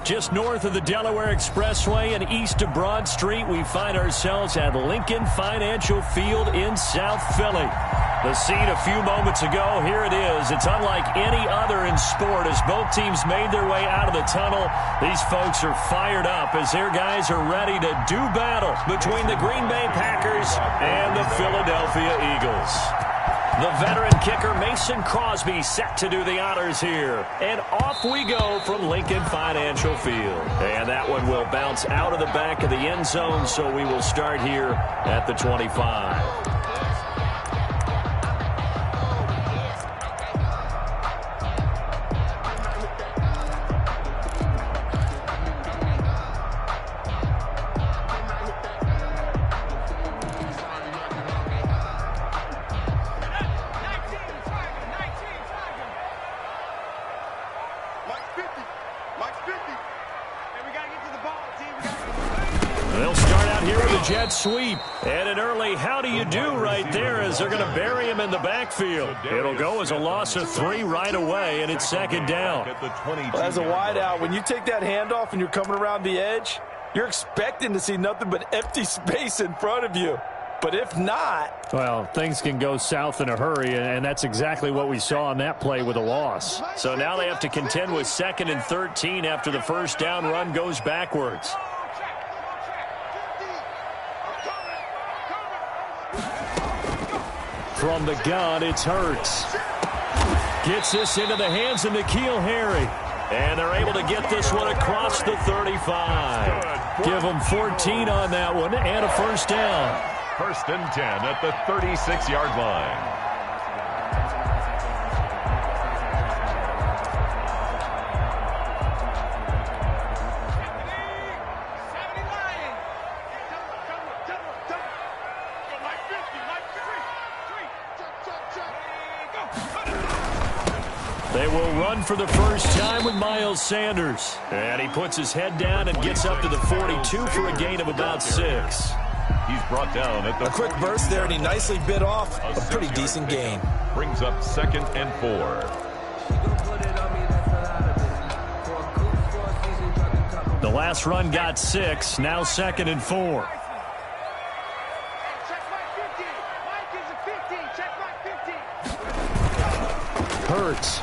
Just north of the Delaware Expressway and east of Broad Street, we find ourselves at Lincoln Financial Field in South Philly. The scene a few moments ago, here it is. It's unlike any other in sport as both teams made their way out of the tunnel. These folks are fired up as their guys are ready to do battle between the Green Bay Packers and the Philadelphia Eagles. The veteran kicker Mason Crosby set to do the honors here. And off we go from Lincoln Financial Field. And that one will bounce out of the back of the end zone, so we will start here at the 25. They'll start out here with a jet sweep. And an early how do you do right there as they're going to bury him in the backfield. It'll go as a loss of 3 right away, and it's second down. Well, as a wideout, when you take that handoff and you're coming around the edge, you're expecting to see nothing but empty space in front of you. But if not... well, things can go south in a hurry, and that's exactly what we saw on that play with a loss. So now they have to contend with 2nd and 13 after the first down run goes backwards. From the gun, it's Hurts. Gets this into the hands of N'Keal Harry. And they're able to get this one across the 35. Give them 14 on that one and a first down. 1st and 10 at the 36-yard line. They will run for the first time with Miles Sanders. And he puts his head down and gets up to the 42 for a gain of about 6. He's brought down at the... a quick burst there, and he nicely bit off a pretty decent gain. Brings up 2nd and 4. The last run got 6, now 2nd and 4. Hurts.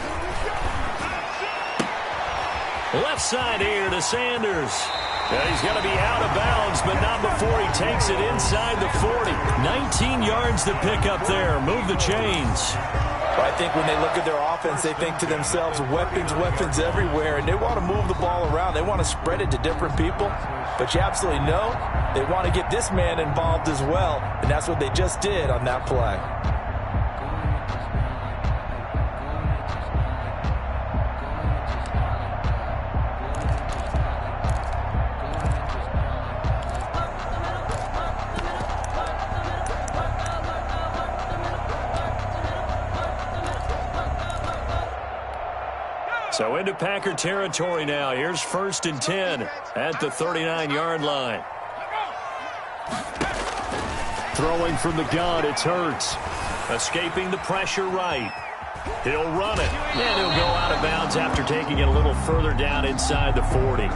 Left side here to Sanders. And he's going to be out of bounds, but not before he takes it inside the 40. 19 yards to pick up there. Move the chains. I think when they look at their offense, they think to themselves, weapons, weapons everywhere, and they want to move the ball around. They want to spread it to different people, but you absolutely know they want to get this man involved as well, and that's what they just did on that play. So into Packer territory now. Here's 1st and 10 at the 39-yard line. Throwing from the gun, it's Hurts. Escaping the pressure right. He'll run it. And he'll go out of bounds after taking it a little further down inside the 40.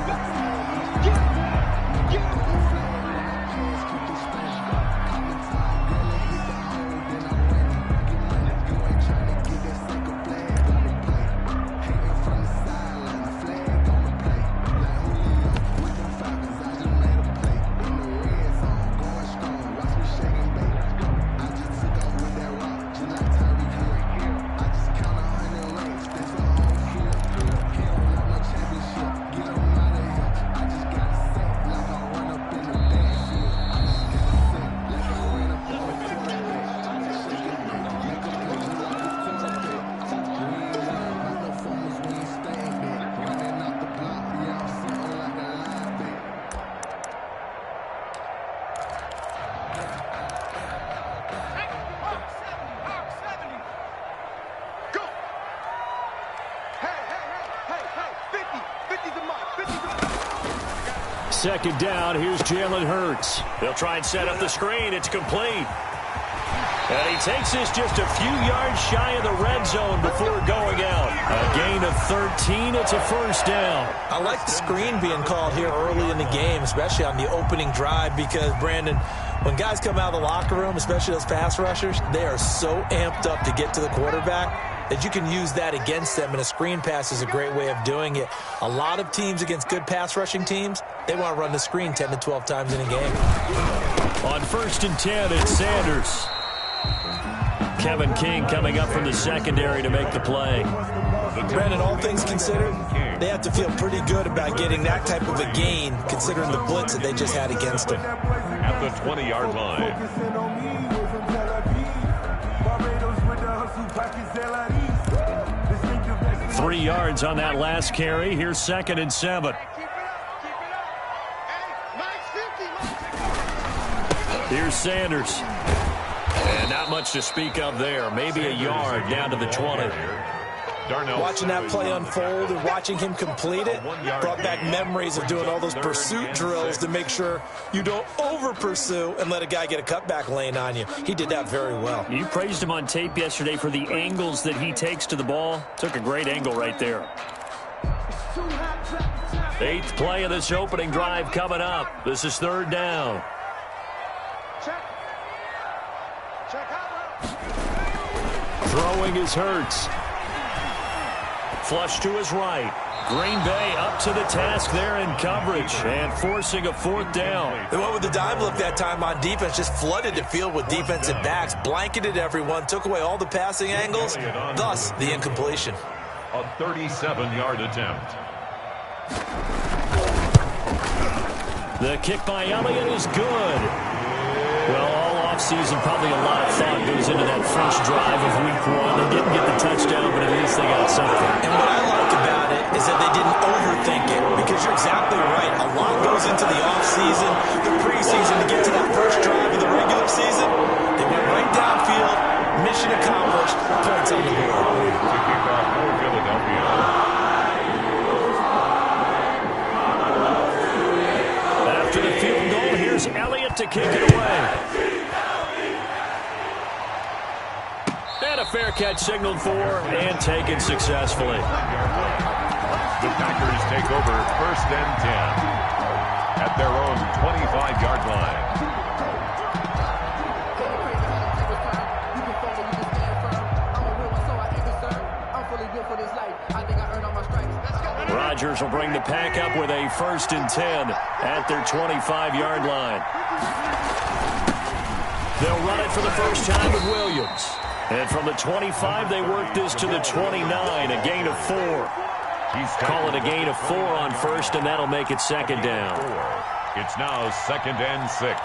Second down, here's Jalen Hurts. They'll try and set up the screen. It's complete. And he takes this just a few yards shy of the red zone before going out. A gain of 13. It's a first down. I like the screen being called here early in the game, especially on the opening drive, because, Brandon, when guys come out of the locker room, especially those pass rushers, they are so amped up to get to the quarterback that you can use that against them, and a screen pass is a great way of doing it. A lot of teams against good pass rushing teams, they want to run the screen 10 to 12 times in a game. On 1st and 10, it's Sanders. Kevin King coming up from the secondary to make the play. Brandon, all things considered, they have to feel pretty good about getting that type of a gain, considering the blitz that they just had against them. At the 20-yard line. 3 yards on that last carry. Here's 2nd and 7. Here's Sanders. And not much to speak of there. Maybe a yard down to the 20. Watching that play unfold and watching him complete it brought back memories of doing all those pursuit drills to make sure you don't over-pursue and let a guy get a cutback lane on you. He did that very well. You praised him on tape yesterday for the angles that he takes to the ball. Took a great angle right there. 8th play of this opening drive coming up. This is 3rd down. Throwing is Hurts. Flush to his right. Green Bay up to the task there in coverage and forcing a 4th down. They went with the dime look that time on defense, just flooded the field with defensive backs, blanketed everyone, took away all the passing angles, thus the incompletion. A 37-yard attempt. The kick by Elliott is good. Well, all offseason, probably a lot of thought goes into that first drive of week 1. They didn't get the touchdown, but at least they got something. And what I like about it is that they didn't overthink it, because you're exactly right. A lot goes into the offseason, the preseason to get to that first drive of the regular season. They went right downfield, mission accomplished, points on the board. To kick off for Philadelphia. After the field goal, here's Elliott to kick it away. And a fair catch signaled for and taken successfully. The Packers take over 1st and 10 at their own 25-yard line. Rodgers will bring the pack up with a 1st and 10 at their 25-yard line. They'll run it for the first time with Williams. And from the 25, they work this to the 29, a gain of 4. Call it a gain of 4 on 1st, and that'll make it 2nd down. It's now 2nd and 6.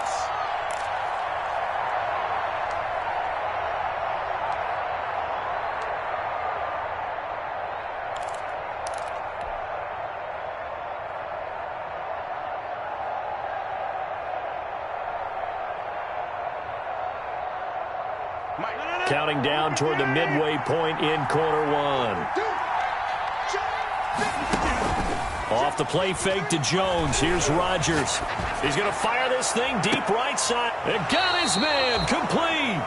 Counting down toward the midway point in quarter 1. Off the play fake to Jones. Here's Rodgers. He's going to fire this thing deep right side. And got his man complete.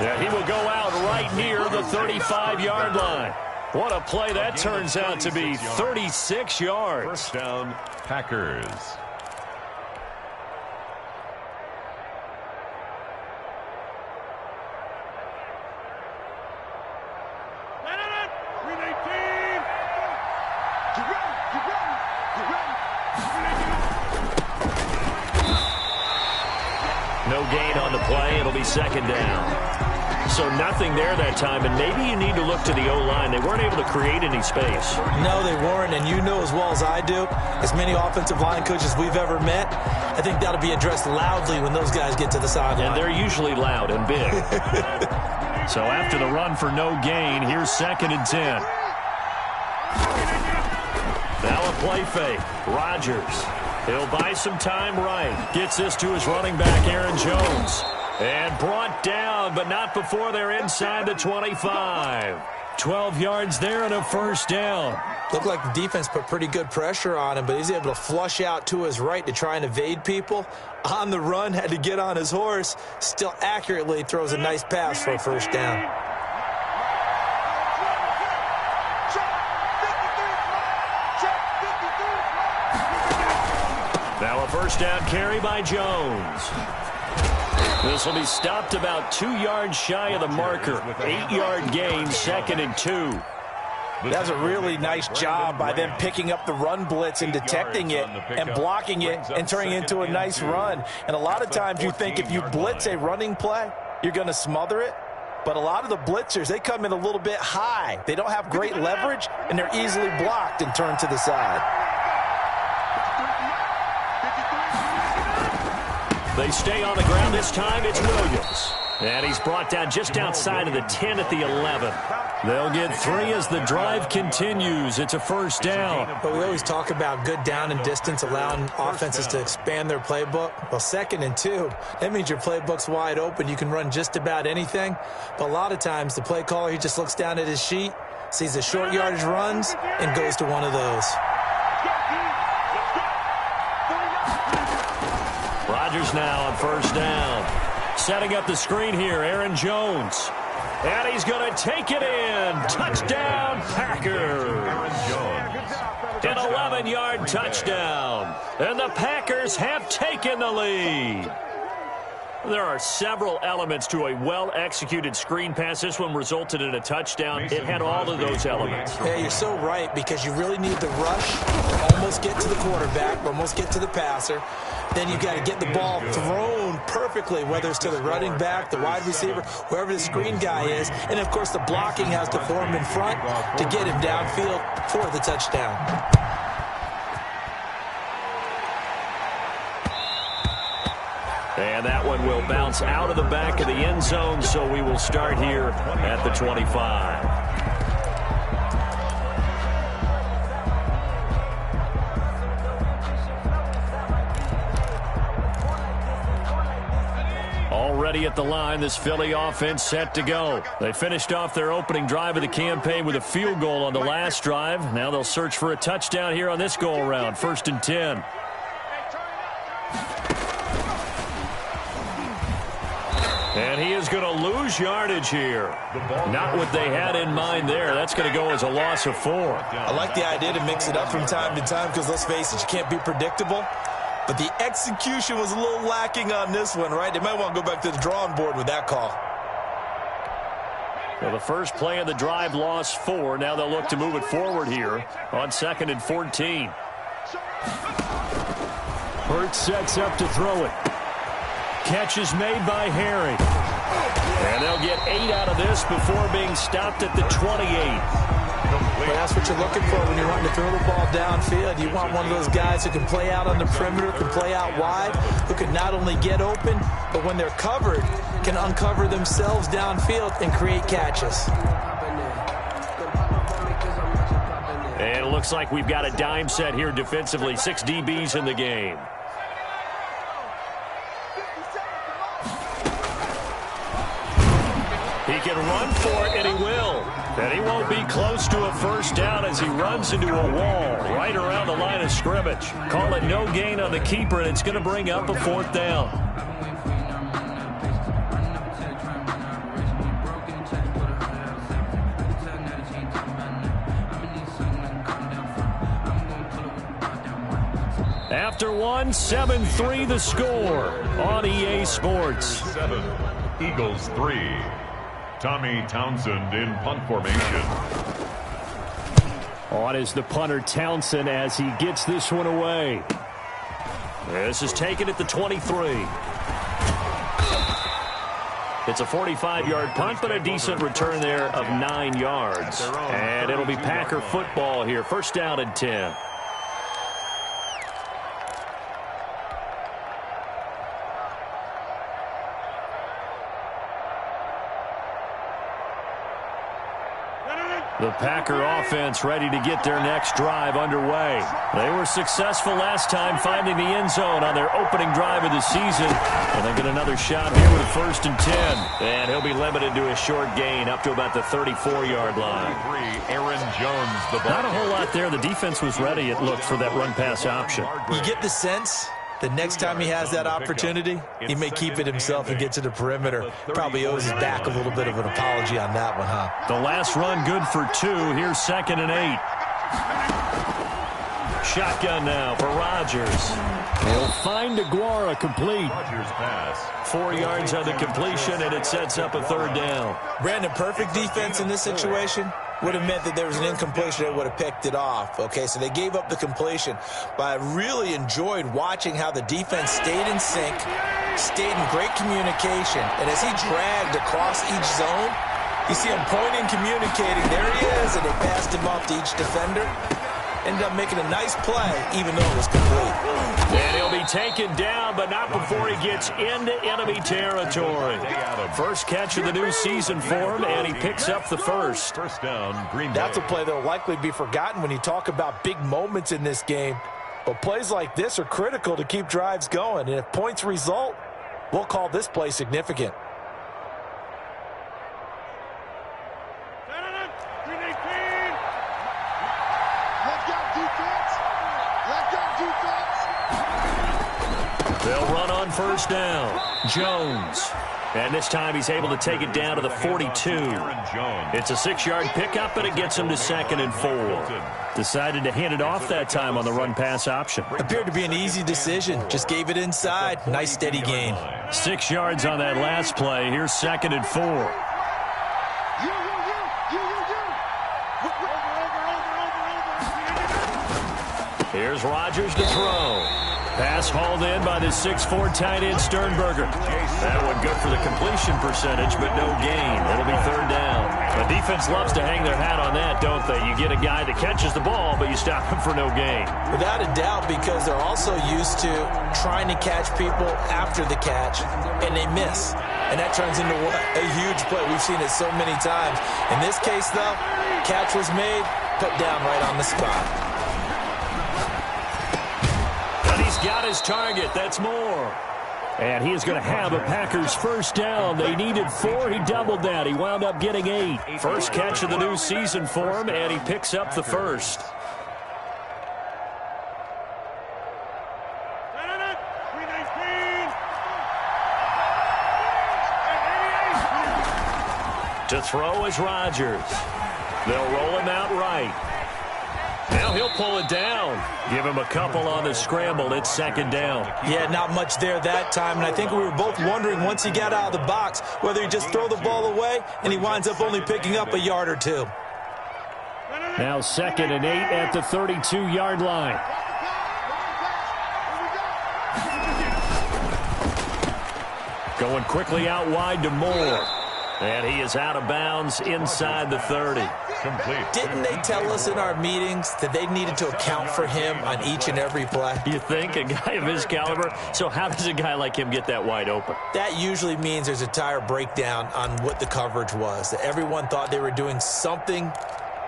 Yeah, he will go out right near the 35-yard line. What a play that turns out to be. 36 yards. First down, Packers. No gain on the play. It'll be 2nd down. So nothing there that time, and maybe you need to look to the O-line. They weren't able to create any space. No, they weren't, and you know as well as I do, as many offensive line coaches we've ever met, I think that'll be addressed loudly when those guys get to the sideline. And they're usually loud and big. So after the run for no gain, here's 2nd and 10. Now a play fake. Rodgers. He'll buy some time right. Gets this to his running back, Aaron Jones. And brought down, but not before they're inside the 25. 12 yards there and a first down. Looked like the defense put pretty good pressure on him, but he's able to flush out to his right to try and evade people. On the run, had to get on his horse. Still accurately throws a nice pass for a first down. Now a first down carry by Jones. This will be stopped about 2 yards shy of the marker. 8-yard gain, 2nd and 2. That's a really nice job by them picking up the run blitz and detecting it and blocking it and turning it into a nice run. And a lot of times you think if you blitz a running play, you're going to smother it. But a lot of the blitzers, they come in a little bit high. They don't have great leverage, and they're easily blocked and turned to the side. They stay on the ground. This time it's Williams. And he's brought down just outside of the 10 at the 11. They'll get 3 as the drive continues. It's a first down. But we always talk about good down and distance, allowing offenses to expand their playbook. Well, 2nd and 2, that means your playbook's wide open. You can run just about anything. But a lot of times the play caller, he just looks down at his sheet, sees the short yardage runs, and goes to one of those. Rodgers now on first down. Setting up the screen here, Aaron Jones. And he's going to take it in. Touchdown, Packers. An 11-yard touchdown. And the Packers have taken the lead. There are several elements to a well-executed screen pass. This one resulted in a touchdown. It had all of those elements. Yeah, you're so right, because you really need the rush, almost get to the quarterback, almost get to the passer. Then you've got to get the ball thrown perfectly, whether it's to the running back, the wide receiver, wherever the screen guy is. And, of course, the blocking has to form in front to get him downfield for the touchdown. And that one will bounce out of the back of the end zone, so we will start here at the 25. Already at the line, this Philly offense set to go. They finished off their opening drive of the campaign with a field goal on the last drive. Now they'll search for a touchdown here on this go-around, 1st and 10. And he is going to lose yardage here. Not what they had in mind there. That's going to go as a loss of 4. I like the idea to mix it up from time to time, because let's face it, you can't be predictable. But the execution was a little lacking on this one, right? They might want to go back to the drawing board with that call. Well, the first play of the drive lost 4. Now they'll look to move it forward here on 2nd and 14. Hurts sets up to throw it. Catch is made by Harry. And they'll get 8 out of this before being stopped at the 28. Well, that's what you're looking for when you're wanting to throw the ball downfield. You want one of those guys who can play out on the perimeter, can play out wide, who can not only get open, but when they're covered, can uncover themselves downfield and create catches. And it looks like we've got a dime set here defensively. 6 DBs in the game. He can run for it, and he will. And he won't be close to a first down as he runs into a wall right around the line of scrimmage. Call it no gain on the keeper, and it's going to bring up a 4th down. After one, 7-3 the score on EA Sports. 7, Eagles 3. Tommy Townsend in punt formation. On is the punter Townsend as he gets this one away. This is taken at the 23. It's a 45-yard punt, but a decent return there of 9 yards. And it'll be Packer football here. 1st down and 10. The Packer offense ready to get their next drive underway. They were successful last time finding the end zone on their opening drive of the season. And they get another shot here with a 1st and 10. And he'll be limited to a short gain up to about the 34-yard line. Aaron Jones, the ball. Not a whole lot there. The defense was ready, it looked, for that run-pass option. You get the sense the next time he has that opportunity, he may keep it himself and get to the perimeter. Probably owes his back a little bit of an apology on that one, huh? The last run good for 2. Here's 2nd and 8. Shotgun now for Rodgers. He'll find Aguara complete. Rodgers pass. 4 yards on the completion, and it sets up a 3rd down. Brandon, perfect defense in this situation would have meant that there was an incompletion that would have picked it off. Okay, so they gave up the completion. But I really enjoyed watching how the defense stayed in sync, stayed in great communication. And as he dragged across each zone, you see him pointing, communicating. There he is, and they passed him off to each defender. Ended up making a nice play, even though it was complete. And he'll be taken down, but not before he gets into enemy territory. First catch of the new season for him, and he picks up the first. First down, Green Bay. That's a play that will likely be forgotten when you talk about big moments in this game. But plays like this are critical to keep drives going. And if points result, we'll call this play significant. They'll run on first down. Jones. And this time he's able to take it down to the 42. It's a 6-yard pickup, and it gets him to 2nd and 4. Decided to hand it off that time on the run-pass option. Appeared to be an easy decision. Just gave it inside. Nice, steady gain. 6 yards on that last play. Here's 2nd and 4. Here's Rodgers to throw. Pass hauled in by the 6'4" tight end Sternberger. That one good for the completion percentage, but no gain. It'll be 3rd down. The defense loves to hang their hat on that, don't they? You get a guy that catches the ball, but you stop him for no gain. Without a doubt, because they're also used to trying to catch people after the catch, and they miss. And that turns into what? A huge play. We've seen it so many times. In this case, though, catch was made, put down right on the spot. He's got his target. That's more. And he is going to have a Packers first down. They needed 4. He doubled that. He wound up getting 8. First catch of the new season for him, and he picks up the first. To throw is Rodgers. They'll roll him out right. Now he'll pull it down. Give him a couple on the scramble. It's 2nd down. Yeah, not much there that time. And I think we were both wondering once he got out of the box whether he just throw the ball away and he winds up only picking up a yard or 2. Now 2nd and 8 at the 32-yard line. Going quickly out wide to Moore. And he is out of bounds inside the 30. Complete. Didn't they tell us in our meetings that they needed to account for him on each and every play? You think? A guy of his caliber? So how does a guy like him get that wide open? That usually means there's a tire breakdown on what the coverage was. That everyone thought they were doing something,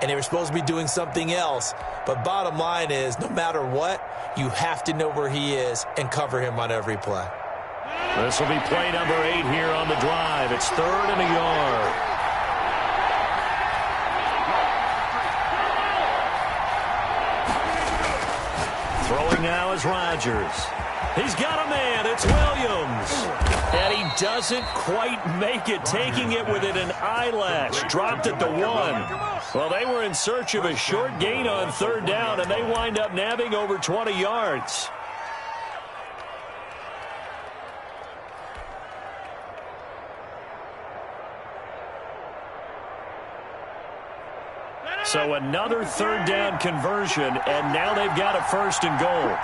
and they were supposed to be doing something else. But bottom line is, no matter what, you have to know where he is and cover him on every play. This will be play number 8 here on the drive. It's 3rd and a yard. Throwing now is Rodgers. He's got a man. It's Williams. And he doesn't quite make it, taking it within an eyelash. Dropped at the 1. Well, they were in search of a short gain on 3rd down, and they wind up nabbing over 20 yards. So another 3rd down conversion, and now they've got a 1st and goal.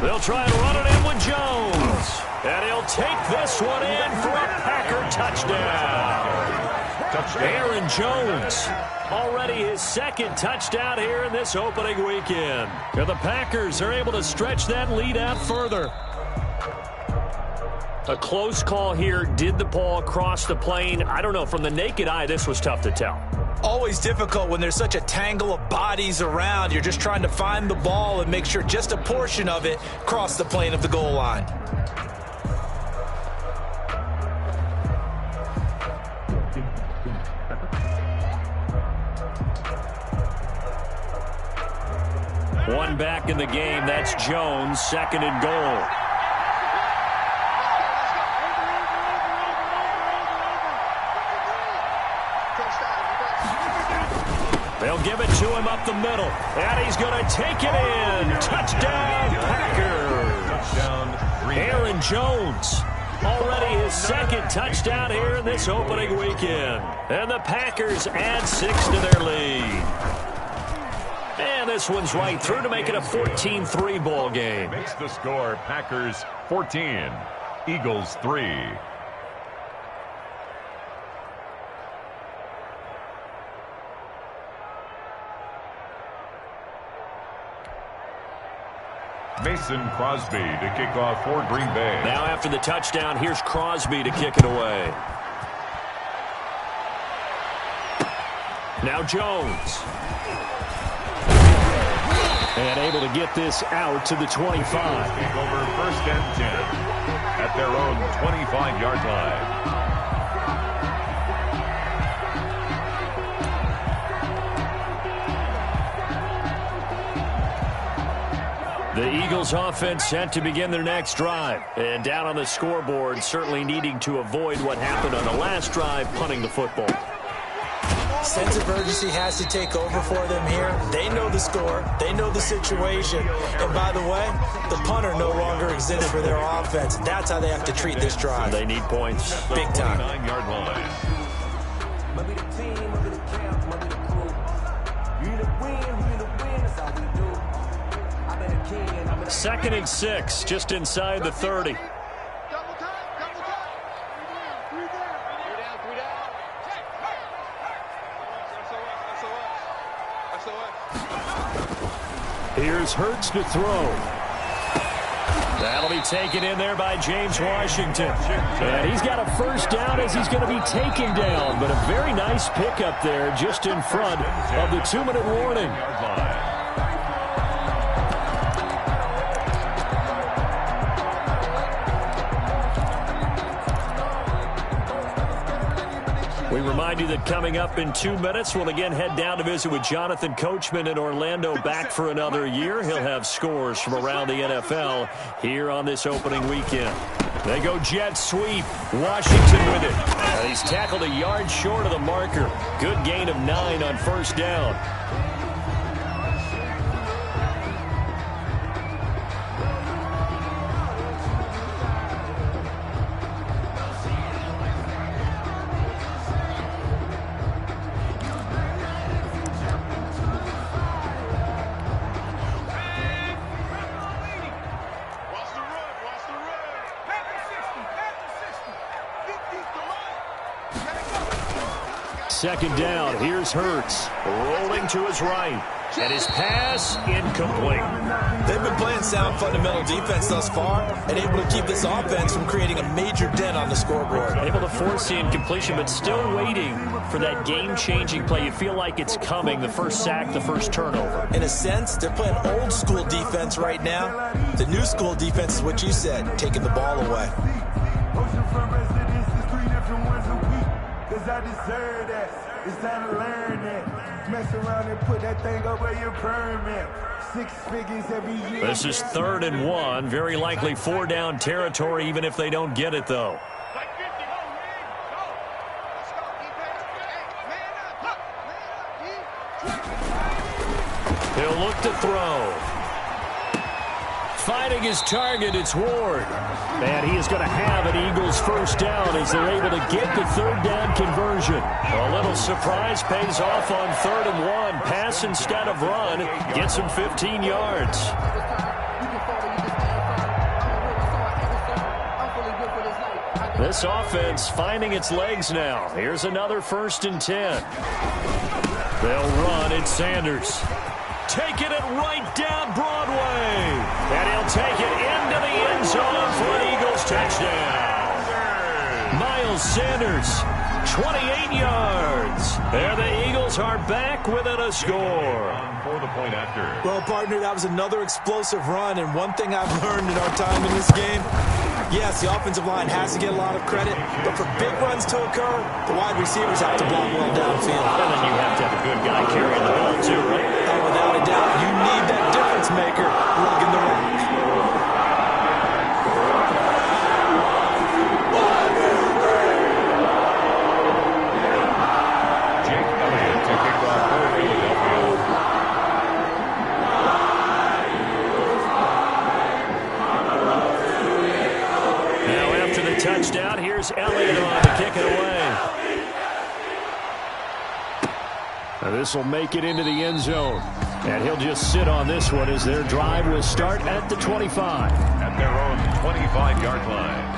They'll try and run it in with Jones. And he'll take this one in for a Packer touchdown. Touchdown. Aaron Jones, already his second touchdown here in this opening weekend. And the Packers are able to stretch that lead out further. A close call here. Did the ball cross the plane? I don't know. From the naked eye, this was tough to tell. Always difficult when there's such a tangle of bodies around. You're just trying to find the ball and make sure just a portion of it crossed the plane of the goal line. One back in the game. That's Jones, second and goal. They'll give it to him up the middle. And he's going to take it in. Touchdown, Packers. Touchdown, Aaron Jones. Already his second touchdown here in this opening weekend. And the Packers add 6 to their lead. And this one's right through to make it a 14-3 ball game. Makes the score Packers 14, Eagles 3. Mason Crosby to kick off for Green Bay. Now after the touchdown, here's Crosby to kick it away. Now Jones. And able to get this out to the 25. Take over first and 10 at their own 25-yard line. The Eagles offense set to begin their next drive. And down on the scoreboard, certainly needing to avoid what happened on the last drive, punting the football. Sense of urgency has to take over for them here. They know the score. They know the situation. And by the way, the punter no longer exists for their offense. That's how they have to treat this drive. They need points. Big time. 9-yard line. Second and 6, just inside the 30. Here's Hurts to throw. That'll be taken in there by James Washington. And he's got a first down as he's going to be taken down. But a very nice pickup there just in front of the 2-minute warning. We remind you that coming up in 2 minutes, we'll again head down to visit with Jonathan Coachman in Orlando, back for another year. He'll have scores from around the NFL here on this opening weekend. They go jet sweep. Washington with it. And he's tackled a yard short of the marker. Good gain of 9 on first down. Second down, here's Hurts, rolling to his right, and his pass incomplete. They've been playing sound fundamental defense thus far and able to keep this offense from creating a major dent on the scoreboard. Able to force the incompletion, but still waiting for that game-changing play. You feel like it's coming, the first sack, the first turnover. In a sense, they're playing old-school defense right now. The new-school defense is what you said, taking the ball away. I deserve that. It's time to learn that. Mess around and put that thing over your permit. 6 figures every year. This is 3rd and 1. Very likely 4-down territory, even if they don't get it, though. He'll look to throw. Finding his target, it's Ward. And he is going to have an Eagles first down as they're able to get the 3rd down conversion. A little surprise pays off on 3rd and 1. Pass instead of run. Gets him 15 yards. This offense finding its legs now. Here's another 1st and 10. They'll run. It's Sanders. Taking it right down Broadway. And he'll take it into the end zone for an Eagles touchdown. Miles Sanders, 28 yards. There the Eagles are back within a score. For the point after. Well, partner, that was another explosive run, and one thing I've learned in our time in this game, yes, the offensive line has to get a lot of credit, but for big runs to occur, the wide receivers have to block well downfield. And then you have to have a good guy carrying the ball too, right? And without a doubt, you need that difference maker lugging the rock. Jake Elliott to kick off for Philadelphia. Now after the touchdown, here's Elliott on to kick it away. Now this will make it into the end zone. And he'll just sit on this one as their drive will start at the 25. At their own 25-yard line.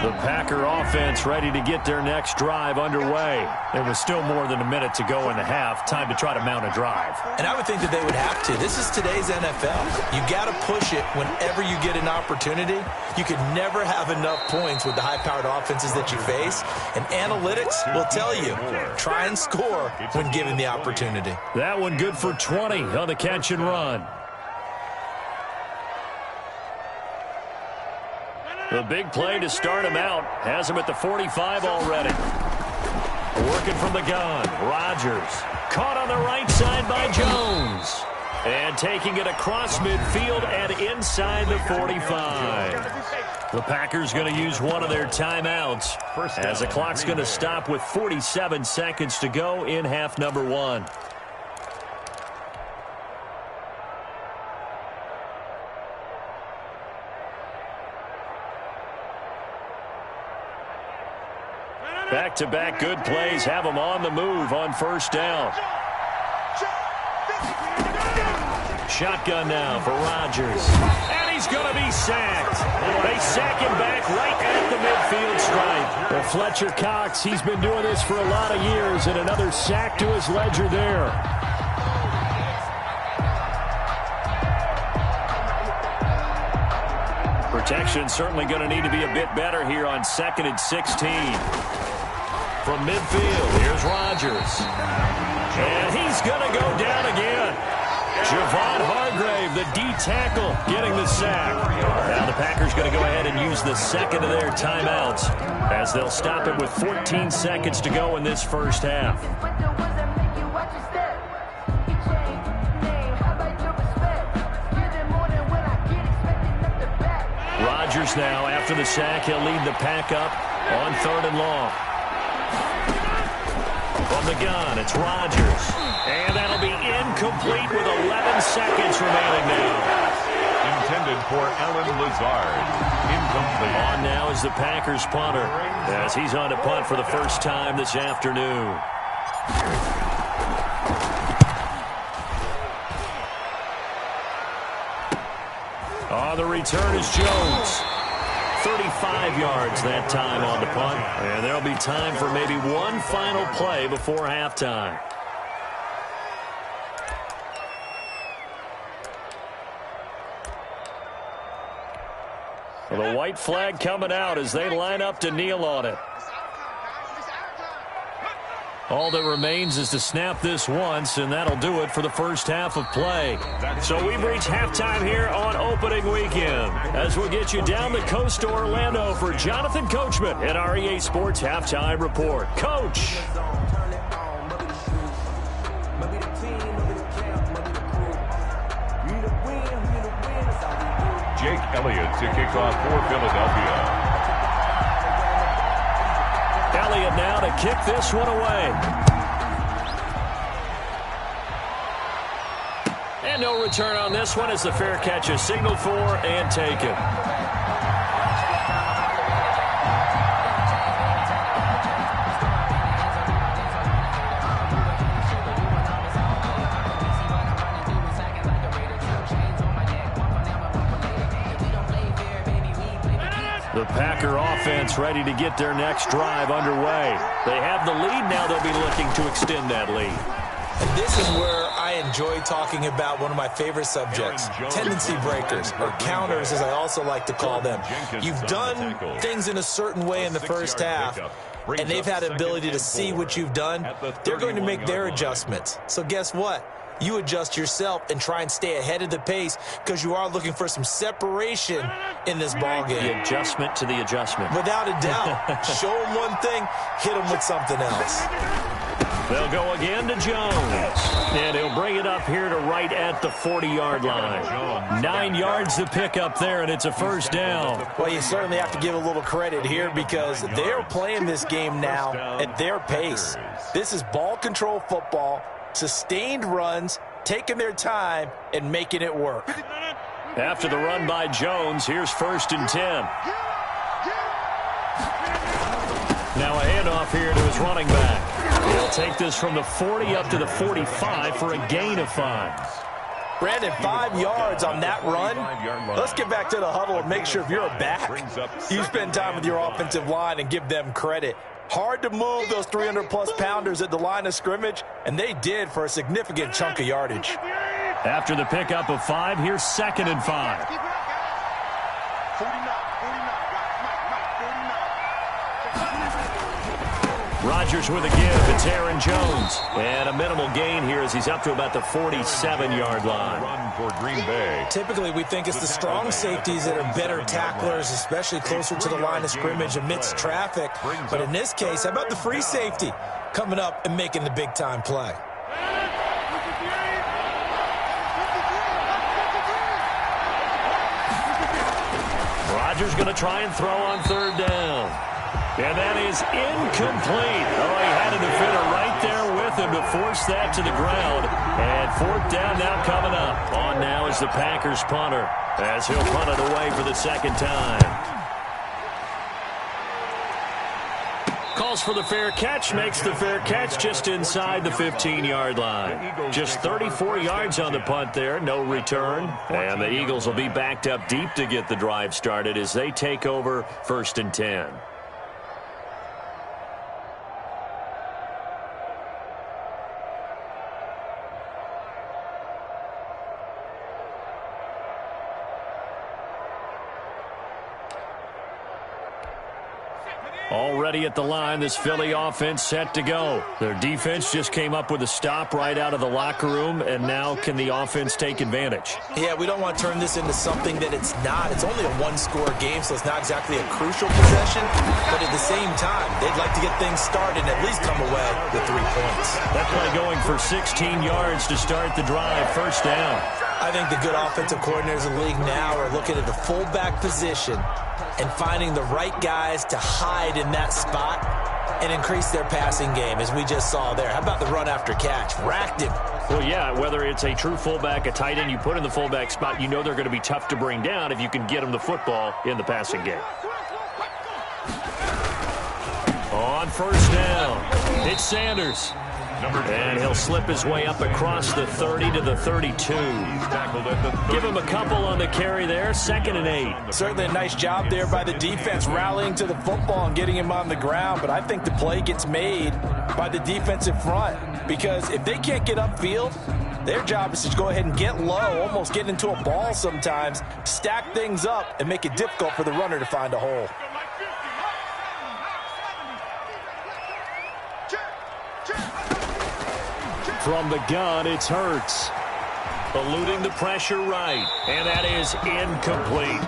The Packer offense ready to get their next drive underway. There was still more than a minute to go in the half. Time to try to mount a drive. And I would think that they would have to. This is today's NFL. You got to push it whenever you get an opportunity. You could never have enough points with the high-powered offenses that you face. And analytics will tell you, try and score when given the opportunity. That one good for 20 on the catch and run. The big play to start him out. Has him at the 45 already. Working from the gun. Rodgers. Caught on the right side by Jones. And taking it across midfield and inside the 45. The Packers going to use one of their timeouts as the clock's going to stop with 47 seconds to go in half number 1. Back-to-back good plays have them on the move on first down. Shotgun now for Rodgers. And he's going to be sacked. They sack him back right at the midfield stripe. Well, Fletcher Cox, he's been doing this for a lot of years, and another sack to his ledger there. Protection certainly going to need to be a bit better here on 2nd and 16. From midfield, here's Rodgers. And he's going to go down again. Javon Hargrave, the D tackle, getting the sack. Now the Packers going to go ahead and use the second of their timeouts as they'll stop it with 14 seconds to go in this first half. Rodgers now, after the sack, he'll lead the pack up on 3rd and long. From the gun, it's Rodgers. And that'll be incomplete with 11 seconds remaining now. Intended for Alan Lazard. Incomplete. On now is the Packers punter as he's on to punt for the first time this afternoon. On the return is Jones. 35 yards that time on the punt. And there'll be time for maybe one final play before halftime. Well, the white flag coming out as they line up to kneel on it. All that remains is to snap this once, and that'll do it for the first half of play. So we've reached halftime here on opening weekend as we'll get you down the coast to Orlando for Jonathan Coachman at our EA Sports Halftime Report. Coach. Jake Elliott to kick off for Philadelphia. Elliott now to kick this one away. And no return on this one as the fair catch is signaled for and taken. Packer offense ready to get their next drive underway. They have the lead. Now they'll be looking to extend that lead. And this is where I enjoy talking about one of my favorite subjects, tendency breakers, or counters as I also like to call them. You've done things in a certain way in the first half, and they've had the ability to see what you've done. They're going to make their adjustments. So guess what? You adjust yourself and try and stay ahead of the pace because you are looking for some separation in this ballgame. The adjustment to the adjustment. Without a doubt. Show them one thing, hit them with something else. They'll go again to Jones. And he'll bring it up here to right at the 40-yard line. 9 yards to pick up there, and it's a first down. Well, you certainly have to give a little credit here because they're playing this game now at their pace. This is ball control football, sustained runs, taking their time, and making it work. After the run by Jones, here's 1st and 10. Now a handoff here to his running back. He'll take this from the 40 up to the 45 for a gain of 5. Brandon, 5 yards on that run. Let's get back to the huddle and make sure if you're a back, you spend time with your offensive line and give them credit. Hard to move those 300-plus pounders at the line of scrimmage, and they did for a significant chunk of yardage. After the pickup of 5, here's 2nd and 5. Rodgers with a give. It's Aaron Jones. And a minimal gain here as he's up to about the 47-yard line. Run for Green Bay. Typically, we think it's the strong safeties that are better tacklers, especially closer to the line of scrimmage amidst traffic. But in this case, how about the free safety coming up and making the big-time play? Rodgers going to try and throw on 3rd down. And that is incomplete. Oh, he had a defender right there with him to force that to the ground. And 4th down now coming up. On now is the Packers punter as he'll punt it away for the 2nd time. Calls for the fair catch, makes the fair catch just inside the 15-yard line. Just 34 yards on the punt there, no return. And the Eagles will be backed up deep to get the drive started as they take over 1st and 10. Already at the line, this Philly offense set to go. Their defense just came up with a stop right out of the locker room, and now can the offense take advantage? Yeah, we don't want to turn this into something that it's not. It's only a one-score game, so it's not exactly a crucial possession. But at the same time, they'd like to get things started and at least come away with 3 points. That play going for 16 yards to start the drive, 1st down. I think the good offensive coordinators in the league now are looking at the fullback position and finding the right guys to hide in that spot and increase their passing game, as we just saw there. How about the run after catch? Racked him. Well, yeah, whether it's a true fullback, a tight end you put in the fullback spot, you know they're going to be tough to bring down if you can get them the football in the passing game. On 1st down, it's Sanders. And he'll slip his way up across the 30 to the 32. Give him a couple on the carry there, 2nd and 8. Certainly a nice job there by the defense rallying to the football and getting him on the ground, but I think the play gets made by the defensive front because if they can't get upfield, their job is to go ahead and get low, almost get into a ball sometimes, stack things up, and make it difficult for the runner to find a hole. From the gun, it's Hurts. Eluding the pressure right. And that is incomplete.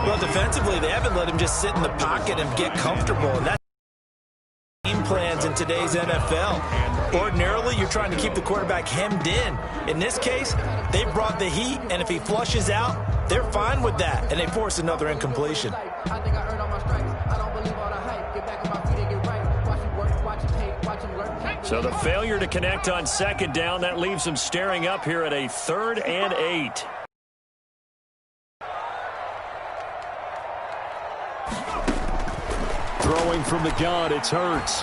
Well, defensively, they haven't let him just sit in the pocket and get comfortable. And that's game plans in today's NFL. Ordinarily, you're trying to keep the quarterback hemmed in. In this case, they brought the heat, and if he flushes out, they're fine with that, and they force another incompletion. I think I earned all my stripes. I don't believe all the hype. Get back on my feet and get right. Watch him work, watch him tape, watch him work. So the failure to connect on 2nd down, that leaves them staring up here at a 3rd and 8. Throwing from the gun, it's Hurts.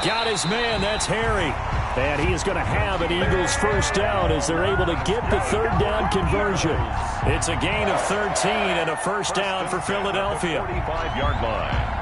Got his man, that's Harry. And he is going to have an Eagles first down as they're able to get the third down conversion. It's a gain of 13 and a first down for Philadelphia. 45-yard line.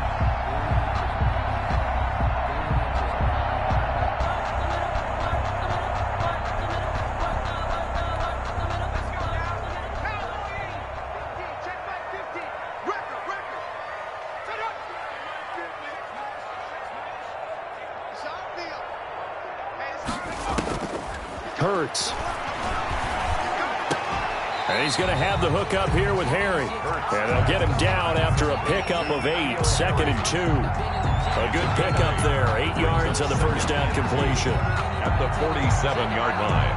Hurts. And he's going to have the hook up here with Harry. And they'll get him down after a pickup of 8, 2nd and 2. A good pickup there, 8 yards on the first down completion. At the 47-yard line.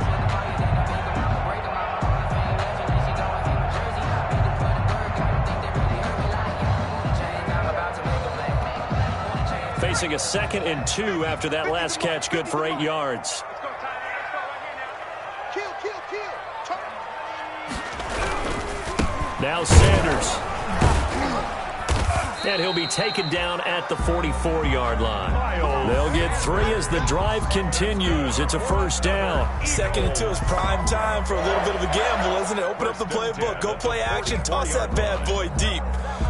Facing a 2nd and 2 after that last catch, good for 8 yards. Now Sanders. And he'll be taken down at the 44-yard line. They'll get 3 as the drive continues. It's a first down. 2nd and 2 is prime time for a little bit of a gamble, isn't it? Open up the playbook, go play action, toss that bad boy deep.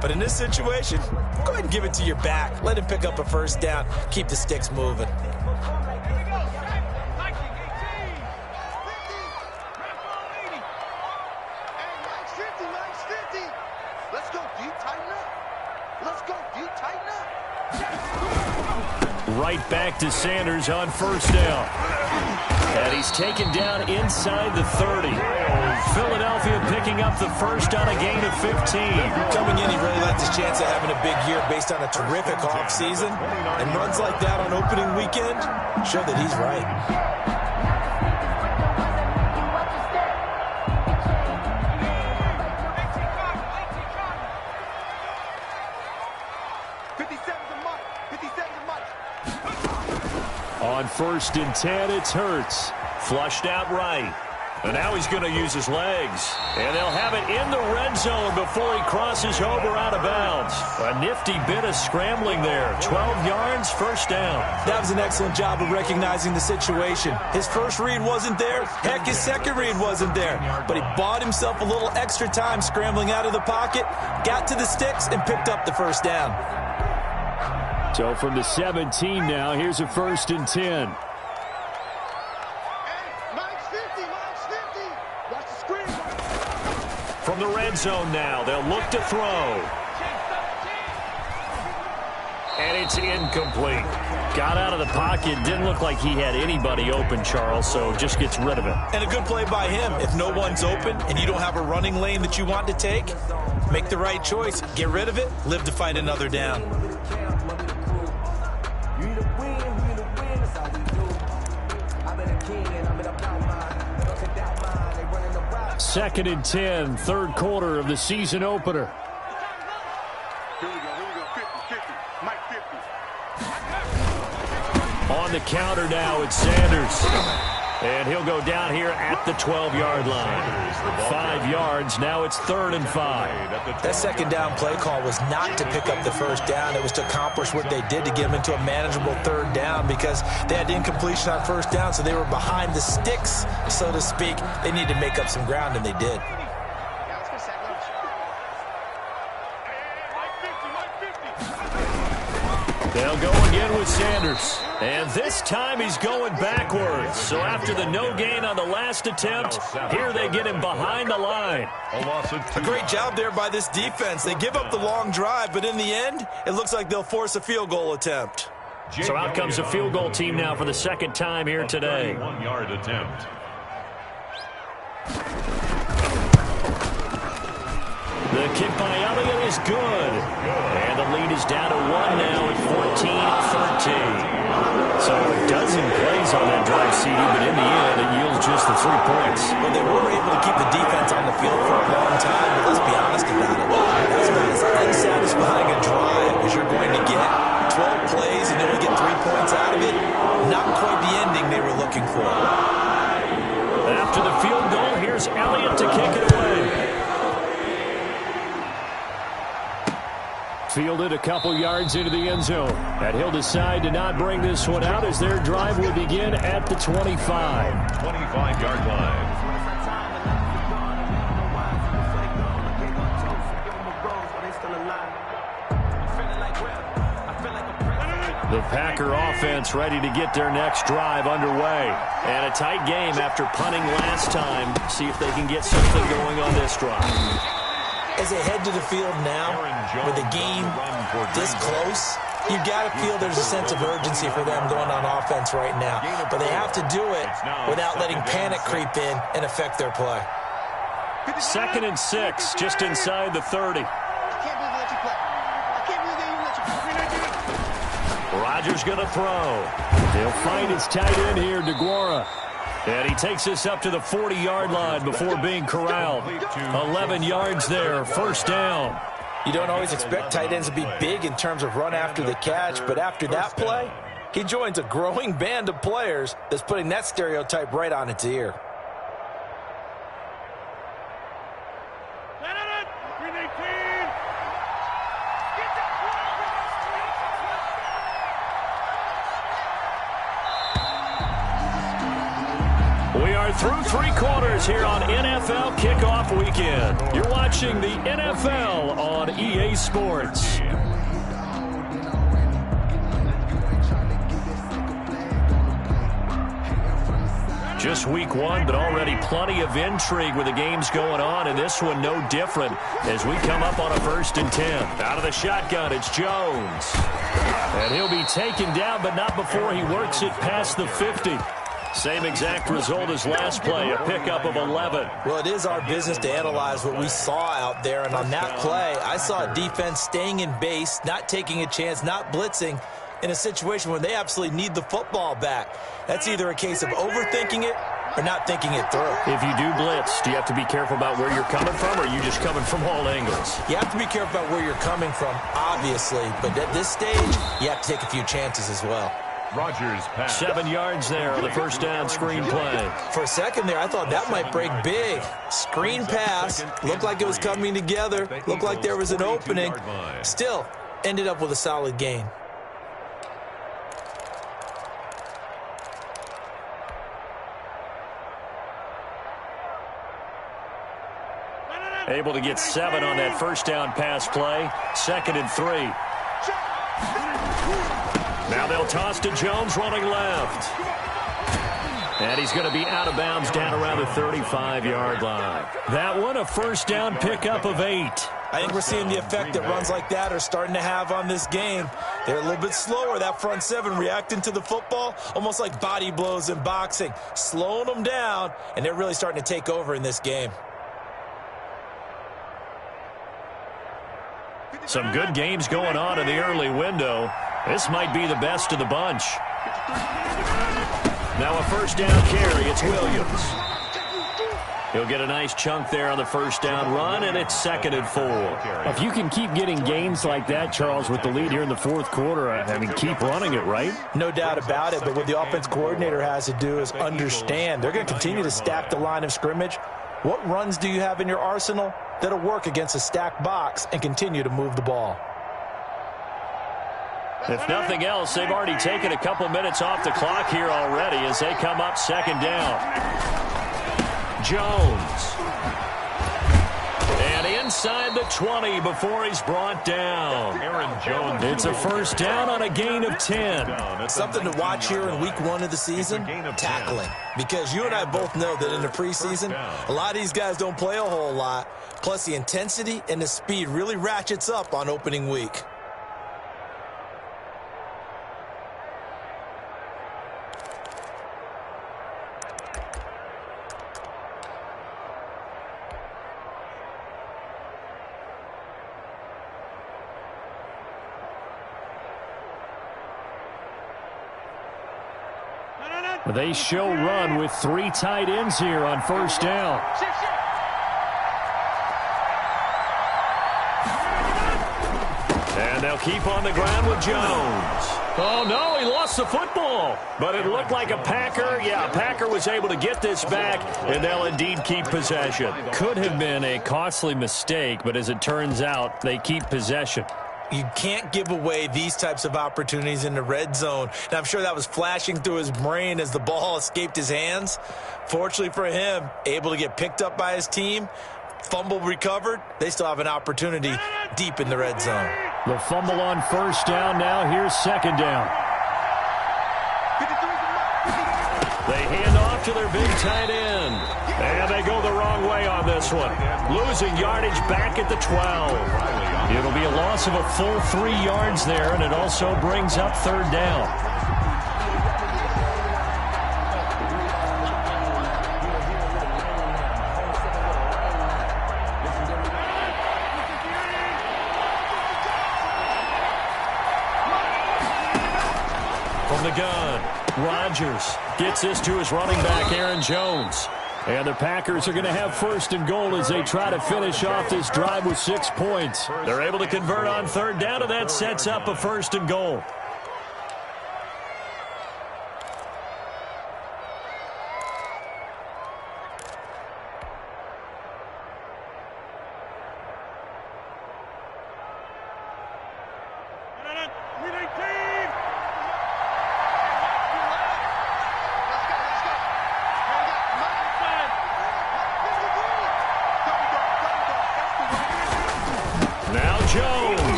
But in this situation, go ahead and give it to your back. Let him pick up a first down. Keep the sticks moving. Right back to Sanders on first down. And he's taken down inside the 30. Philadelphia picking up the first on a gain of 15. Coming in, he really likes his chance of having a big year based on a terrific offseason. And runs like that on opening weekend show that he's right. On 1st and 10, it's Hurts. Flushed out right. And now he's going to use his legs. And they'll have it in the red zone before he crosses over out of bounds. A nifty bit of scrambling there. 12 yards, first down. That was an excellent job of recognizing the situation. His first read wasn't there. Heck, his second read wasn't there. But he bought himself a little extra time scrambling out of the pocket, got to the sticks, and picked up the first down. So from the 17 now, here's a 1st and 10. From the red zone now, they'll look to throw. And it's incomplete. Got out of the pocket. Didn't look like he had anybody open, Charles, so just gets rid of it. And a good play by him. If no one's open and you don't have a running lane that you want to take, make the right choice. Get rid of it. Live to fight another down. 2nd and 10, third quarter of the season opener. Here we go, 50, Mike 50. On the counter now, it's Sanders. And he'll go down here at the 12-yard line. 5 yards, now it's 3rd and 5. That second down play call was not to pick up the first down. It was to accomplish what they did to get them into a manageable 3rd down because they had incompletion on first down, so they were behind the sticks, so to speak. They needed to make up some ground, and they did. They'll go again with Sanders. And this time he's going backwards. So after the no gain on the last attempt, here they get him behind the line. A great job there by this defense. They give up the long drive, but in the end, it looks like they'll force a field goal attempt. So out comes the field goal team now for the second time here today. 1-yard attempt. The kick by Elliott is good. And the lead is down to 1 now at 14-13. So a dozen plays on that drive, CD, but in the end, it yields just the 3 points. Well, they were able to keep the defense on the field for a long time, but let's be honest about it. That's about as unsatisfying a drive as you're going to get. 12 plays and only get 3 points out of it. Not quite the ending they were looking for. After the field goal, here's Elliott to kick it away. Fielded a couple yards into the end zone. And he'll decide to not bring this one out as their drive will begin at the 25. 25-yard line. The Packer offense ready to get their next drive underway. And a tight game after punting last time. See if they can get something going on this drive. As they head to the field now, with the game this close, you got to feel there's a sense of urgency for them going on offense right now. But they have to do it without letting panic creep in and affect their play. 2nd and 6, just inside the 30. Rodgers going to throw. He'll find his tight end here, DeGuara. And he takes this up to the 40-yard line before being corralled. 11 yards there, first down. You don't always expect tight ends to be big in terms of run after the catch, but after that play, he joins a growing band of players that's putting that stereotype right on its ear. Through 3 quarters here on NFL Kickoff Weekend. You're watching the NFL on EA Sports. Just week 1, but already plenty of intrigue with the games going on, and this one no different as we come up on a 1st and 10. Out of the shotgun, it's Jones. And he'll be taken down, but not before he works it past the 50. Same exact result as last play, a pickup of 11. Well, it is our business to analyze what we saw out there, and on that play, I saw a defense staying in base, not taking a chance, not blitzing, in a situation where they absolutely need the football back. That's either a case of overthinking it or not thinking it through. If you do blitz, do you have to be careful about where you're coming from, or are you just coming from all angles? You have to be careful about where you're coming from, obviously, but at this stage, you have to take a few chances as well. Rodgers pass. 7 yards there on the first down screen play. For a second there, I thought that might break big. Screen pass. Looked like it was coming together. Looked like there was an opening. Still, ended up with a solid gain. Able to get 7 on that first down pass play. 2nd and 3. Now they'll toss to Jones running left. And he's going to be out of bounds down around the 35-yard line. That one, a first down pickup of 8. I think we're seeing the effect that runs like that are starting to have on this game. They're a little bit slower, that front 7, reacting to the football, almost like body blows in boxing, slowing them down, and they're really starting to take over in this game. Some good games going on in the early window. This might be the best of the bunch. Now a first down carry. It's Williams. He'll get a nice chunk there on the first down run, and it's 2nd and 4. If you can keep getting gains like that, Charles, with the lead here in the 4th quarter, I mean, keep running it, right? No doubt about it, but what the offense coordinator has to do is understand. They're going to continue to stack the line of scrimmage. What runs do you have in your arsenal that'll work against a stacked box and continue to move the ball? If nothing else, they've already taken a couple minutes off the clock here already as they come up 2nd down. Jones. And inside the 20 before he's brought down. Aaron Jones. It's a first down on a gain of 10. Something to watch here in week 1 of the season, tackling. Because you and I both know that in the preseason, a lot of these guys don't play a whole lot. Plus the intensity and the speed really ratchets up on opening week. They show run with 3 tight ends here on first down. And they'll keep on the ground with Jones. Oh, no, he lost the football. But it looked like a Packer. Yeah, a Packer was able to get this back, and they'll indeed keep possession. Could have been a costly mistake, but as it turns out, they keep possession. You can't give away these types of opportunities in the red zone. And I'm sure that was flashing through his brain as the ball escaped his hands. Fortunately for him, able to get picked up by his team, fumble recovered. They still have an opportunity deep in the red zone. The fumble on first down now. Here's second down. They hand off to their big tight end. And they go the wrong way on this one. Losing yardage back at the 12. It'll be a loss of a full 3 yards there, and it also brings up third down. From the gun, Rodgers gets this to his running back, Aaron Jones. And the Packers are going to have first and goal as they try to finish off this drive with 6 points. They're able to convert on third down, and that sets up a first and goal.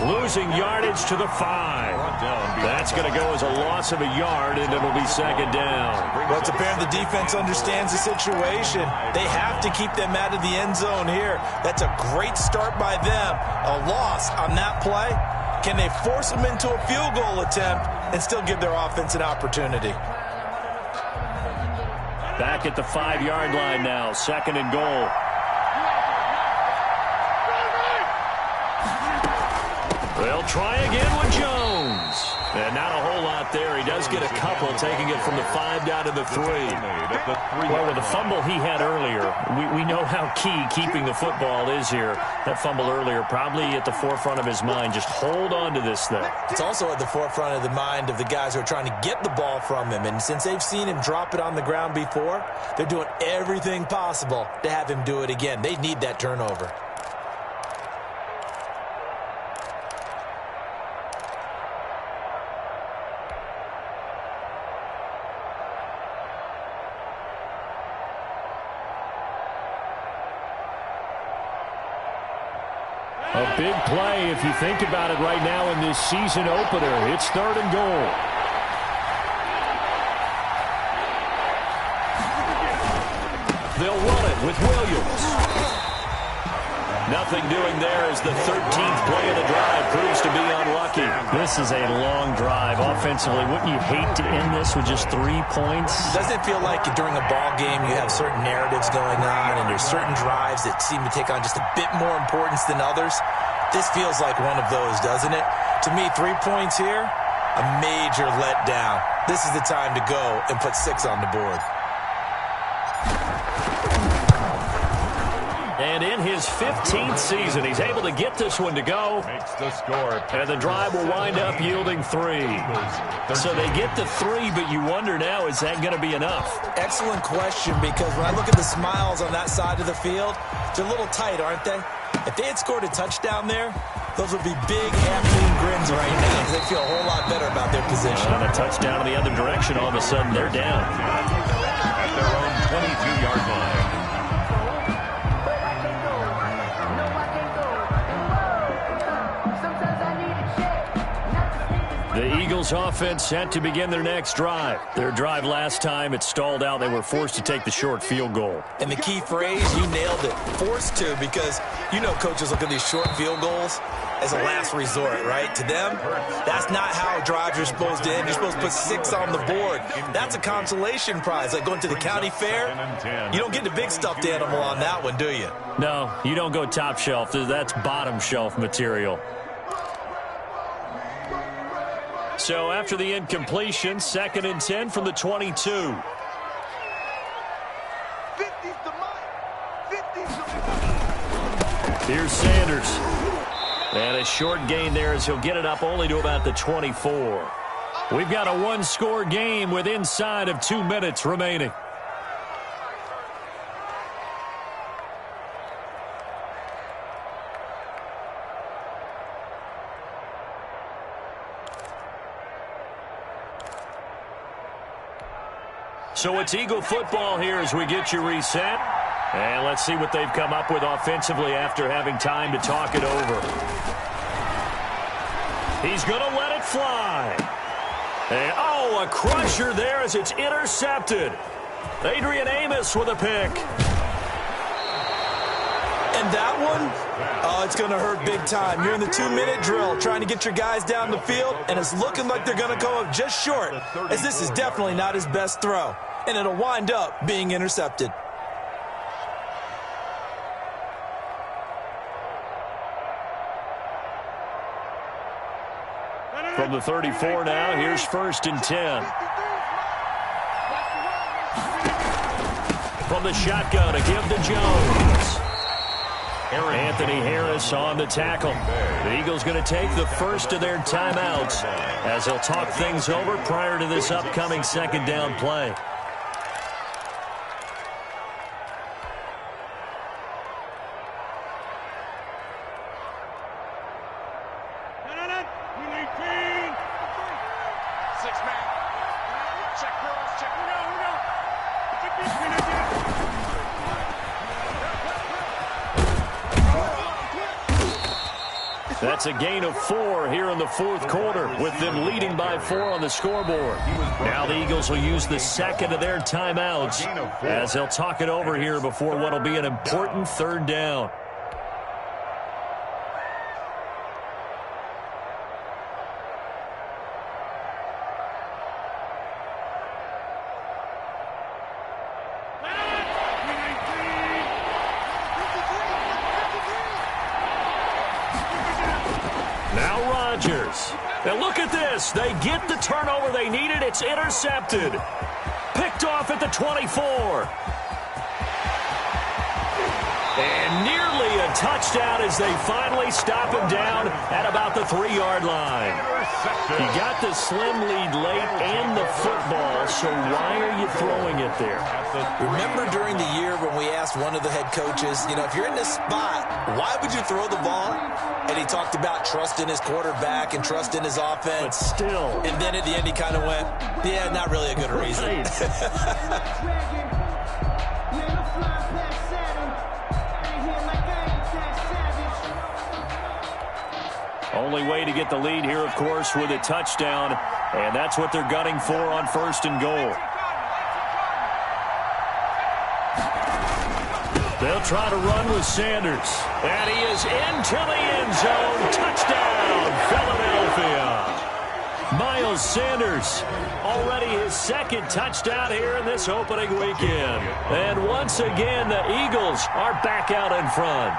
Losing yardage to the 5. That's going to go as a loss of a yard, and it'll be second down. Well, it's apparent the defense understands the situation. They have to keep them out of the end zone here. That's a great start by them. A loss on that play. Can they force them into a field goal attempt and still give their offense an opportunity? Back at the 5-yard line now, second and goal. They'll try again with Jones. And not a whole lot there. He does get a couple, taking it from the 5 down to the 3. Well, with the fumble he had earlier, we know how key keeping the football is here. That fumble earlier probably at the forefront of his mind. Just hold on to this thing. It's also at the forefront of the mind of the guys who are trying to get the ball from him. And since they've seen him drop it on the ground before, they're doing everything possible to have him do it again. They need that turnover. A big play if you think about it right now in this season opener. It's third and goal. They'll run it with Williams. Nothing doing there as the 13th play of the drive proves to be unlucky. This is a long drive. Offensively, wouldn't you hate to end this with just 3 points? Doesn't it feel like during a ball game you have certain narratives going on and there's certain drives that seem to take on just a bit more importance than others? This feels like one of those, doesn't it? To me, 3 points here, a major letdown. This is the time to go and put 6 on the board. And in his 15th season, he's able to get this one to go. Makes the score. And the drive will wind up yielding 3. So they get the 3, but you wonder now, is that going to be enough? Excellent question, because when I look at the smiles on that side of the field, they're a little tight, aren't they? If they had scored a touchdown there, those would be big, half-clean grins right now, because they feel a whole lot better about their position. On a touchdown in the other direction, all of a sudden they're down. At their own 22-yard line. The Eagles offense set to begin their next drive. Their drive last time, it stalled out. They were forced to take the short field goal. And the key phrase, you nailed it, forced to, because you know coaches look at these short field goals as a last resort, right? To them, that's not how drives are supposed to end. You're supposed to put 6 on the board. That's a consolation prize, like going to the county fair. You don't get the big stuffed animal on that one, do you? No, you don't go top shelf. That's bottom shelf material. So after the incompletion, 2nd and 10 from the 22. Here's Sanders. And a short gain there as he'll get it up only to about the 24. We've got a one-score game with inside of 2 minutes remaining. So it's Eagle football here as we get you reset. And let's see what they've come up with offensively after having time to talk it over. He's going to let it fly. And, a crusher there as it's intercepted. Adrian Amos with a pick. And that one, it's going to hurt big time. You're in the 2-minute drill trying to get your guys down the field, and it's looking like they're going to go up just short, as this is definitely not his best throw. And it'll wind up being intercepted. From the 34 now, here's 1st and 10. From the shotgun, a give to Jones. Anthony Harris on the tackle. The Eagles going to take the first of their timeouts as they'll talk things over prior to this upcoming 2nd down play. That's a gain of 4 here in the 4th quarter, with them leading by 4 on the scoreboard. Now the Eagles will use the 2nd of their timeouts as they'll talk it over here before what will be an important 3rd down. Now look at this. They get the turnover they needed. It's intercepted. Picked off at the 24. And nearly a touchdown as they finally stop him down at about the 3-yard line. He got the slim lead late and the football, so why are you throwing it there? Remember during the year when we asked one of the head coaches, if you're in this spot, why would you throw the ball? And he talked about trust in his quarterback and trust in his offense. But still. And then at the end he kind of went, yeah, not really a good reason. Only way to get the lead here, of course, with a touchdown. And that's what they're gunning for on 1st and goal. They'll try to run with Sanders. And he is into the end zone. Touchdown, Philadelphia. Miles Sanders, already his 2nd touchdown here in this opening weekend. And once again, the Eagles are back out in front.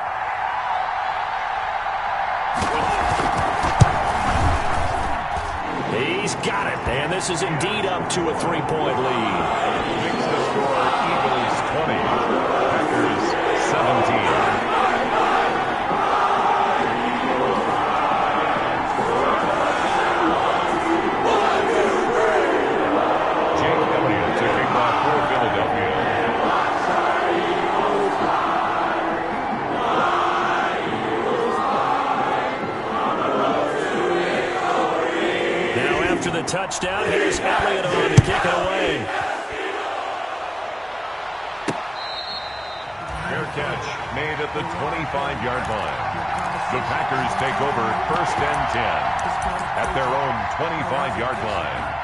He's got it, and this is indeed up to a 3-point lead. Makes the score Eagles 20, Packers 17. The touchdown. Here's Elliott on to kick it away. Fair catch made at the 25-yard line. The Packers take over 1st and 10 at their own 25-yard line.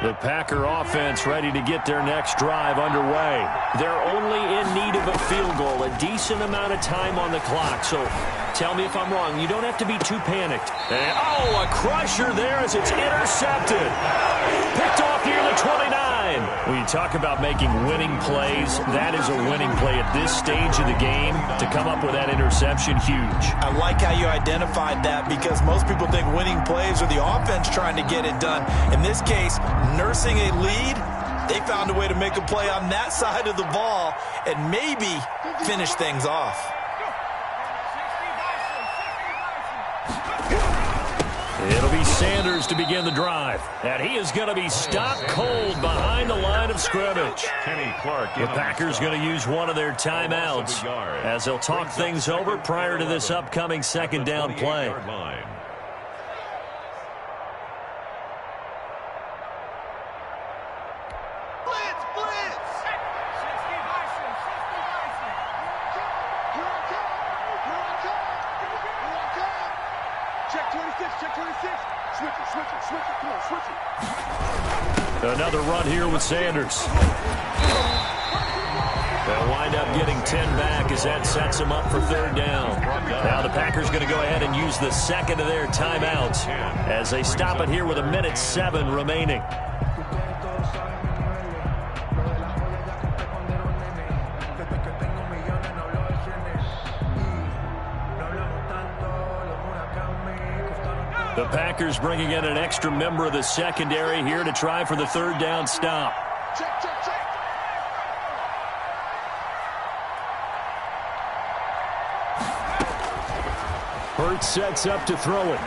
The Packer offense ready to get their next drive underway. They're only in need of a field goal, a decent amount of time on the clock. So tell me if I'm wrong. You don't have to be too panicked. And, a crusher there as it's intercepted. Picked off near the 29. When you talk about making winning plays, that is a winning play at this stage of the game. To come up with that interception, huge. I like how you identified that because most people think winning plays are the offense trying to get it done. In this case, nursing a lead, they found a way to make a play on that side of the ball and maybe finish things off. It'll be Sanders to begin the drive. And he is going to be stopped cold behind the line of scrimmage. Kenny Clark. The Packers going to use one of their timeouts as they'll talk things over prior to this upcoming second down play. Another run here with Sanders. They'll wind up getting 10 back as that sets them up for third down. Now the Packers going to go ahead and use the second of their timeouts as they stop it here with 1:07 remaining. The Packers bringing in an extra member of the secondary here to try for the third down stop. Hurts sets up to throw it.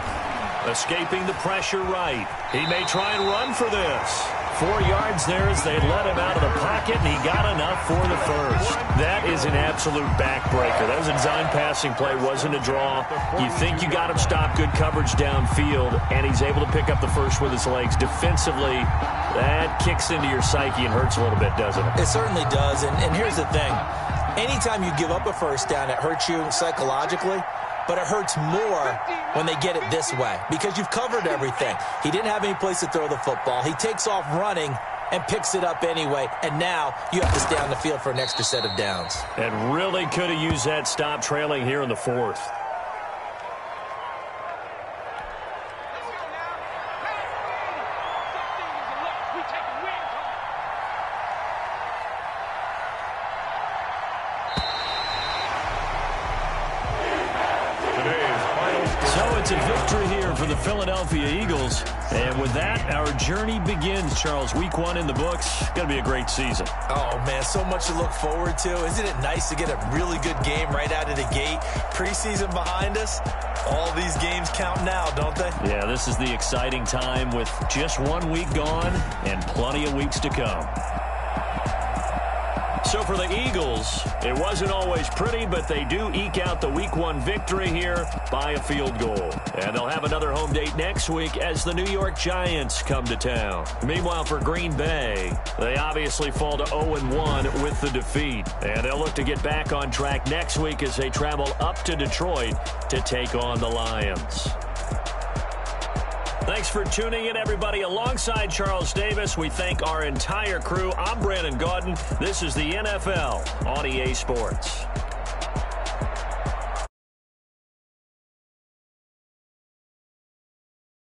Escaping the pressure right. He may try and run for this. 4 yards there as they let him out of the pocket, and he got enough for the first. That is an absolute backbreaker. That was a design passing play, wasn't a draw. You think you got him stopped, good coverage downfield, and he's able to pick up the first with his legs. Defensively, that kicks into your psyche and hurts a little bit, doesn't it? It certainly does, and here's the thing. Anytime you give up a first down, it hurts you psychologically. But it hurts more when they get it this way because you've covered everything. He didn't have any place to throw the football. He takes off running and picks it up anyway, and now you have to stay on the field for an extra set of downs. And really could have used that stop trailing here in the fourth. It's a victory here for the Philadelphia Eagles. And with that, our journey begins, Charles. Week 1 in the books. Going to be a great season. Oh, man, so much to look forward to. Isn't it nice to get a really good game right out of the gate? Preseason behind us. All these games count now, don't they? Yeah, this is the exciting time with just 1 week gone and plenty of weeks to come. So for the Eagles, it wasn't always pretty, but they do eke out the Week 1 victory here by a field goal. And they'll have another home date next week as the New York Giants come to town. Meanwhile, for Green Bay, they obviously fall to 0-1 with the defeat. And they'll look to get back on track next week as they travel up to Detroit to take on the Lions. Thanks for tuning in, everybody. Alongside Charles Davis, we thank our entire crew. I'm Brandon Gaudin. This is the NFL on EA Sports.